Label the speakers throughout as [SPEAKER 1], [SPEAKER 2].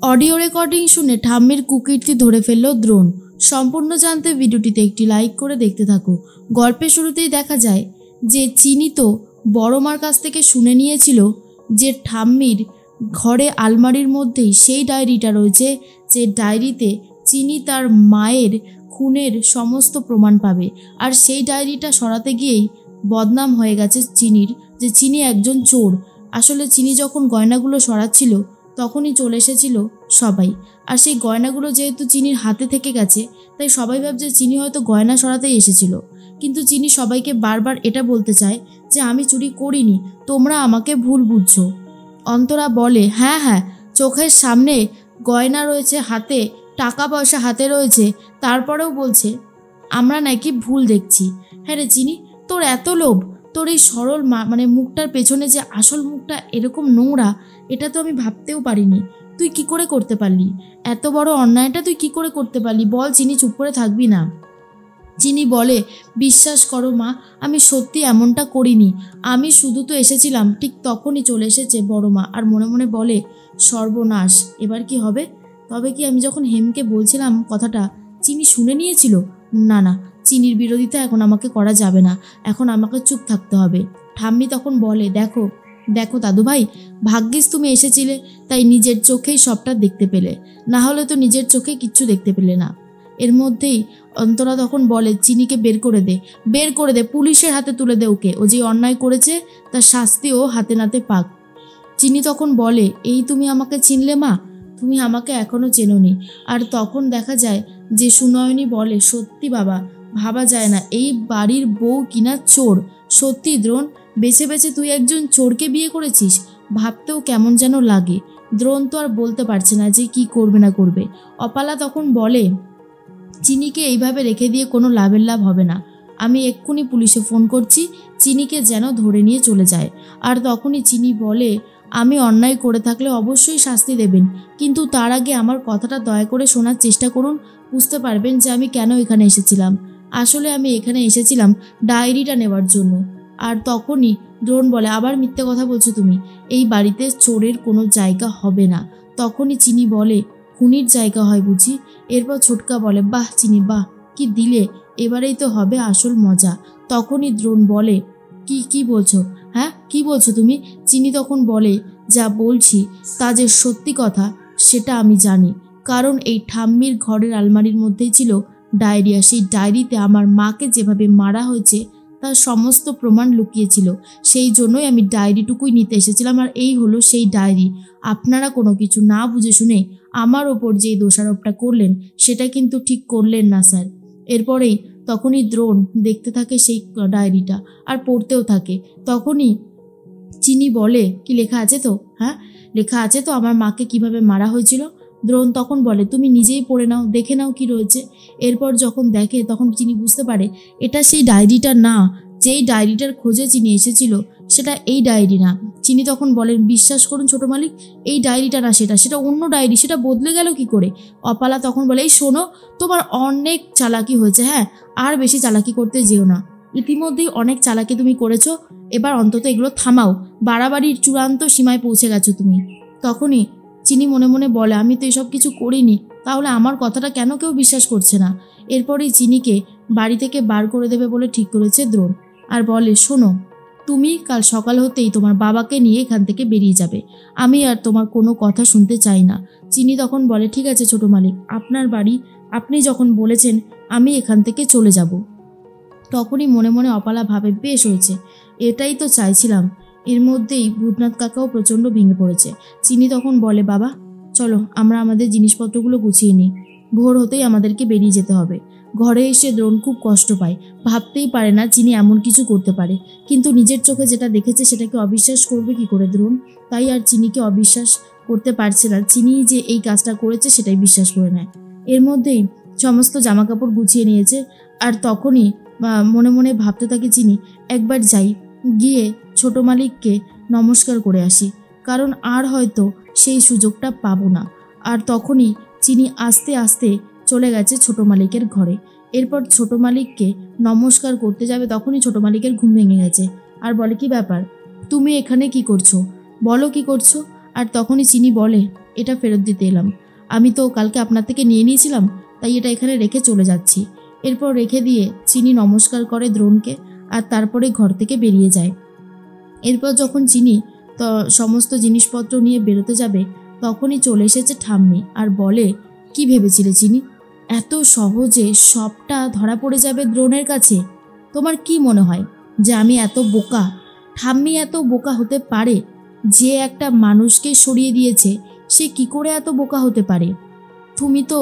[SPEAKER 1] Audio recording শুনে ঠাম্মির কুকীর্তি ধরে ফেলল দ্রোণ। সম্পূর্ণ জানতে ভিডিওটিতে একটি লাইক করে দেখতে থাকো। গল্পের শুরুতেই দেখা যায় যে চিনি তো বড় মার কাছ থেকে শুনে নিয়েছিল যে ঠাম্মির ঘরে আলমারির মধ্যেই সেই ডায়েরিটা রয়েছে, যে ডায়েরিতে চিনি তার মায়ের খুনের সমস্ত প্রমাণ পাবে। আর সেই ডায়েরিটা সরাতে গিয়েই বদনাম হয়ে গেছে চিনির, যে চিনি একজন চোর। আসলে চিনি যখন গয়নাগুলো সরাচ্ছিল তখনই চলে এসেছিল সবাই। আর সেই গয়নাগুলো যেহেতু চিনির হাতে থেকে গেছে, তাই সবাই ভাবছে চিনি হয়তো গয়না সরাতেই এসেছিল। কিন্তু চিনি সবাইকে বারবার এটা বলতে চায় যে আমি চুরি করিনি, তোমরা আমাকে ভুল বুঝছো। অন্তরা বলে হ্যাঁ হ্যাঁ, চোখের সামনে গয়না রয়েছে হাতে, টাকা পয়সা হাতে রয়েছে, তারপরেও বলছে আমরা নাকি ভুল দেখছি। হ্যাঁ রে চিনি, তোর এত লোভ, তোর এই সরল মুখটার পেছনে যে আসল মুখটা এরকম নোংরা, এটা তো আমি ভাবতেও পারিনি। তুই কি করে করতে পারলি এত বড় অন্যায়টা? তুই কি করে করতে পারলি বল? চিনি চুপ করে থাকবি না। চিনি বলে বিশ্বাস করো মা, আমি সত্যি এমনটা করিনি, আমি শুধু তো এসেছিলাম। ঠিক তখনই চলে এসেছে বড় মা আর মনে মনে বলে সর্বনাশ, এবার কি হবে? তবে কি আমি যখন হেমকে বলছিলাম কথাটা চিনি শুনে নিয়েছিল? না না, চিনির বিরোধিতা এখন আমাকে করা যাবে না, এখন আমাকে চুপ থাকতে হবে। ঠাম্মি তখন বলে দেখো দেখো দাদু ভাই, ভাগ্যিস তুমি এসেছিলে, তাই নিজের চোখেই সবটা দেখতে পেলে, না হলে তো নিজের চোখে কিচ্ছু দেখতে পেলে না। এর মধ্যেই অন্তরা তখন বলে চিনিকে বের করে দে, বের করে দে, পুলিশের হাতে তুলে দে ওকে, ও যে অন্যায় করেছে তার শাস্তিও হাতে নাতে পাক। চিনি তখন বলে এই তুমি আমাকে চিনলে মা? তুমি আমাকে এখনো চেনোনি। আর তখন দেখা যায় যে সুনয়নী বলে সত্যি বাবা, ভাবা যায় না এই বাড়ির বউ কিনা চোর। সত্যি দ্রোণ, বেছে বেছে তুই একজন চোরকে বিয়ে করেছিস, ভাবতেও কেমন যেন লাগে। দ্রোণ তো আর বলতে পারছে না যে কি করবে না করবে। অপালা তখন বলে চিনিকে এইভাবে রেখে দিয়ে কোনো লাভের লাভ হবে না, আমি এক্ষুনি পুলিশে ফোন করছি, চিনিকে যেন ধরে নিয়ে চলে যায়। আর তখনই চিনি বলে আমি অন্যায় করে থাকলে অবশ্যই শাস্তি দেবেন, কিন্তু তার আগে আমার কথাটা দয়া করে শোনার চেষ্টা করুন, বুঝতে পারবেন যে আমি কেন এখানে এসেছিলাম। আসলে আমি এখানে এসেছিলাম ডায়েরিটা নেওয়ার জন্য। আর তখনই দ্রোণ বলে আবার মিথ্যে কথা বলছো তুমি, এই বাড়িতে চোরের কোনো জায়গা হবে না। তখনই চিনি বলে খুনির জায়গা হয় বুঝি? এরপর ছোটকা বলে বাহ চিনি বাহ, কি দিলে, এবারেই তো হবে আসল মজা। তখনই দ্রোণ বলে কি কি বলছো? হ্যাঁ কি বলছো তুমি? চিনি তখন বলে যা বলছি তা যে সত্যি কথা সেটা আমি জানি, কারণ এই ঠাম্মির ঘরের আলমারির মধ্যেই ছিল ডায়েরি। আর সেই ডায়েরিতে আমার মাকে যেভাবে মারা হয়েছে তার সমস্ত প্রমাণ লুকিয়েছিল, সেই জন্যই আমি ডায়েরিটুকুই নিতে এসেছিলাম। আর এই হলো সেই ডায়েরি। আপনারা কোনো কিছু না বুঝে শুনে আমার ওপর যেই দোষারোপটা করলেন সেটা কিন্তু ঠিক করলেন না স্যার। এরপরেই তখনই দ্রোণ দেখতে থাকে সেই ডায়েরিটা আর পড়তেও থাকে। তখনই চিনি বলে কি লেখা আছে তো? হ্যাঁ লেখা আছে তো আমার মাকে কিভাবে মারা হয়েছিল। দ্রোণ তখন বলে তুমি নিজেই পড়ে নাও, দেখে নাও কি রয়েছে। এরপর যখন দেখে তখন চিনি বুঝতে পারে এটা সেই ডায়েরিটা না, যেই ডায়েরিটার খোঁজে চিনি এসেছিল সেটা এই ডায়েরি না। চিনি তখন বলেন বিশ্বাস করুন ছোট মালিক, এই ডায়েরিটা না, সেটা অন্য ডায়েরি, সেটা বদলে গেল কি করে? অপালা তখন বলে এই শোনো, তোমার অনেক চালাকি হয়েছে, হ্যাঁ আর বেশি চালাকি করতে যেও না, ইতিমধ্যেই অনেক চালাকি তুমি করেছো, এবার অন্তত এগুলো থামাও, বাড়াবাড়ির চূড়ান্ত সীমায় পৌঁছে গেছো তুমি। তখনই চিনি মনে মনে বলে আমি তো এসব কিছু করিনি, তাহলে আমার কথাটা কেন কেউ বিশ্বাস করছে না? এরপরেই চিনিকে বাড়ি থেকে বার করে দেবে বলে ঠিক করেছে দ্রোণ। আর বলে শোনো, তুমি কাল সকাল হতেই তোমার বাবাকে নিয়ে এখান থেকে বেরিয়ে যাবে, আমি আর তোমার কোনো কথা শুনতে চাই না। চিনি তখন বলে ঠিক আছে ছোট মালিক, আপনার বাড়ি, আপনি যখন বলেছেন আমি এখান থেকে চলে যাব। তখনই মনে মনে অপালা ভাবে বেশ হয়েছে, এটাই তো চাইছিলাম। এর মধ্যেই ভূতনাথ কাকাও প্রচণ্ড ভেঙে পড়েছে। চিনি তখন বলে বাবা চলো আমরা আমাদের জিনিসপত্রগুলো গুছিয়ে নিই, ভোর হতেই আমাদেরকে বেরিয়ে যেতে হবে। ঘরে এসে দ্রোণ খুব কষ্ট পায়, ভাবতেই পারে না চিনি এমন কিছু করতে পারে, কিন্তু নিজের চোখে যেটা দেখেছে সেটাকে অবিশ্বাস করবে কি করে দ্রোণ? তাই আর চিনিকে অবিশ্বাস করতে পারছে না, চিনি যে এই কাজটা করেছে সেটাই বিশ্বাস করে নেয়। এর মধ্যেই সমস্ত জামাকাপড় গুছিয়ে নিয়েছে। আর তখনই মনে মনে ভাবতে থাকে চিনি একবার যাই, গিয়ে ছোট মালিককে নমস্কার করে আসি, কারণ আর হয়তো সেই সুযোগটা পাবো না। আর তখনই চিনি আস্তে আস্তে চলে গেছে ছোট মালিকের ঘরে। এরপর ছোট মালিককে নমস্কার করতে যাবে, তখনই ছোট মালিকের ঘুম ভেঙে গেছে। আর বলে কি ব্যাপার, তুমি এখানে কি করছো? বলো কি করছো? আর তখনই চিনি বলে, এটা ফেরত দিতে এলাম। আমি তো কালকে আপনার থেকে নিয়ে নিয়েছিলাম, তাই এটা এখানে রেখে চলে যাচ্ছি। এরপর রেখে দিয়ে চিনি নমস্কার করে দ্রোণকে আর তারপরে ঘর থেকে বেরিয়ে যায়। এরপর যখন চিনি তো সমস্ত জিনিসপত্র নিয়ে বেরোতে যাবে, তখনই চলে এসেছে ঠাম্মি আর বলে, কি ভেবেছিলে চিনি, এত সহজে সবটা ধরা পড়ে যাবে দ্রোণের কাছে? তোমার কি মনে হয় যে আমি এত বোকা? ঠাম্মি এত বোকা হতে পারে? যে একটা মানুষকে সরিয়ে দিয়েছে সে কি করে এত বোকা হতে পারে? তুমি তো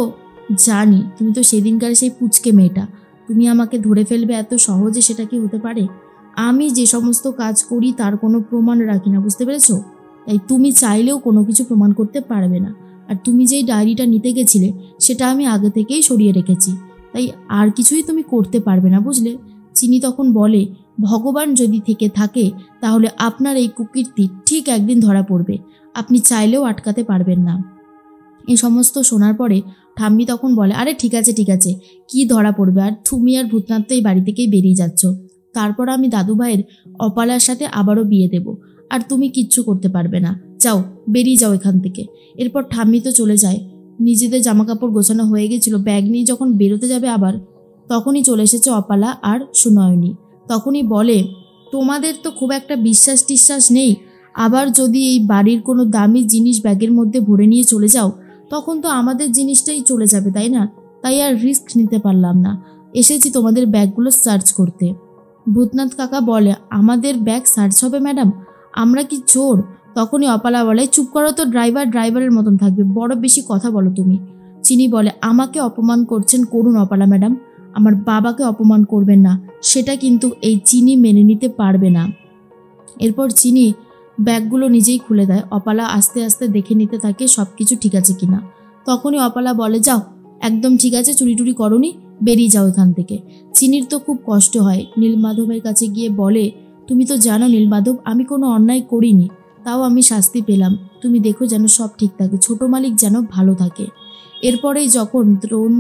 [SPEAKER 1] জানি, তুমি তো সেদিনকার সেই পুচকে মেয়েটা, তুমি আমাকে ধরে ফেলবে এত সহজে, সেটা কি হতে পারে? আমি যে সমস্ত কাজ করি তার কোনো প্রমাণ রাখি না, বুঝতে পেরেছো? তাই তুমি চাইলেও কোনো কিছু প্রমাণ করতে পারবে না। আর তুমি যেই ডায়েরিটা নিতে গেছিলে সেটা আমি আগে থেকেই সরিয়ে রেখেছি, তাই আর কিছুই তুমি করতে পারবে না, বুঝলে? চিনি তখন বলে, ভগবান যদি থেকে থাকে তাহলে আপনার এই কুকীর্তি ঠিক একদিন ধরা পড়বে, আপনি চাইলেও আটকাতে পারবেন না। এই সমস্ত শোনার পরে ঠাম্মি তখন বলে, আরে ঠিক আছে ঠিক আছে, কি ধরা পড়বে, আর তুমি আর ভূতনাথ তো এই বাড়ি থেকেই বেরিয়ে যাচ্ছ। তারপর আমি দাদু ভাইয়ের অপালার সাথে আবারও বিয়ে দেব, আর তুমি কিচ্ছু করতে পারবে না, যাও বেরিয়ে যাও এখান থেকে। এরপর ঠাম্মি তো চলে যায়। নিজেদের জামাকাপড় গোছানো হয়ে গেছিল, ব্যাগ নিয়ে যখন বেরোতে যাবে আবার, তখনই চলে এসেছে অপালা আর সুনয়নী। তখনই বলে, তোমাদের তো খুব একটা বিশ্বাস টিশ্বাস নেই, আবার যদি এই বাড়ির কোনো দামি জিনিস ব্যাগের মধ্যে ভরে নিয়ে চলে যাও তখন তো আমাদের জিনিসটাই চলে যাবে, তাই না? তাই আর রিস্ক নিতে পারলাম না, এসেছি তোমাদের ব্যাগগুলো সার্চ করতে। ভূতনাথ কাকা বলে, আমাদের ব্যাগ সার্চ হবে ম্যাডাম? আমরা কি চোর? তখনই অপালা বলে, চুপ করো তো, ড্রাইভার ড্রাইভারের মতন থাকবে, বড় বেশি কথা বলো তুমি। চিনি বলে, আমাকে অপমান করছেন করুন অপালা ম্যাডাম, আমার বাবাকে অপমান করবেন না, সেটা কিন্তু এই চিনি মেনে নিতে পারবে না। এরপর চিনি ব্যাগগুলো নিজেই খুলে দেয়। অপালা আস্তে আস্তে দেখে নিতে থাকে সব কিছু ঠিক আছে কিনা। তখনই অপালা বলে, যাও একদম ঠিক আছে, চুরি টুরি করনি, বেরিয়ে যাও এখান থেকে। চিনির তো খুব কষ্ট হয়, নীলমাধবের কাছে গিয়ে বলে, তুমি তো জানো নীলমাধব, আমি কোনো অন্যায় করিনি, তাও আমি শাস্তি পেলাম, তুমি দেখো যেন সব ঠিক থাকে, ছোট মালিক যেন ভালো থাকে। এরপরেই যখন দ্রোণ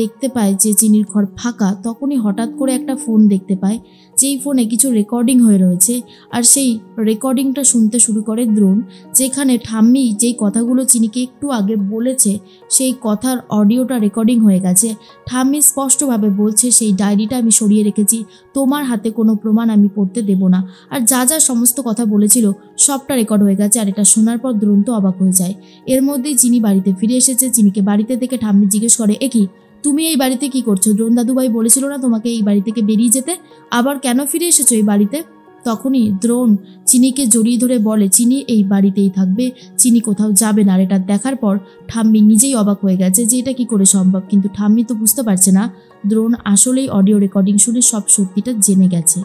[SPEAKER 1] দেখতে পায় যে চিনির ঘর ফাঁকা, তখনই হঠাৎ করে একটা ফোন দেখতে পায়, যেই ফোনে কিছু রেকর্ডিং হয়ে রয়েছে। আর সেই রেকর্ডিংটা শুনতে শুরু করে দ্রোণ, যেখানে ঠাম্মি যেই কথাগুলো চিনিকে একটু আগে বলেছে সেই কথার অডিওটা রেকর্ডিং হয়ে গেছে। ঠাম্মি স্পষ্টভাবে বলছে, সেই ডায়েরিটা আমি সরিয়ে রেখেছি, তোমার হাতে কোনো প্রমাণ আমি পড়তে দেব না। আর যা যা সমস্ত কথা বলেছিল সবটা রেকর্ড হয়ে গেছে। আর এটা শোনার পর দ্রোণ তো অবাক হয়ে যায়। এর মধ্যেই চিনি বাড়িতে ফিরে এসেছে। চিনিকে বাড়িতে দেখে ঠাম্মি জিজ্ঞেস করে, এ কি, তুমি এই বাড়িতে কি করছো? দ্রোণ দাদুভাই বলেছিল না তোমাকে এই বাড়ি থেকে বেরিয়ে যেতে, আবার কেন ফিরে এসেছো এই বাড়িতে? তখনই দ্রোণ চিনিকে জড়িয়ে ধরে বলে, চিনি এই বাড়িতেই থাকবে, চিনি কোথাও যাবে না। আর এটা দেখার পর ঠাম্মি নিজেই অবাক হয়ে গেছে যে এটা কি করে সম্ভব, কিন্তু ঠাম্মি তো বুঝতে পারছে না দ্রোণ আসলেই অডিও রেকর্ডিং শুনে সব সত্যিটা জেনে গেছে।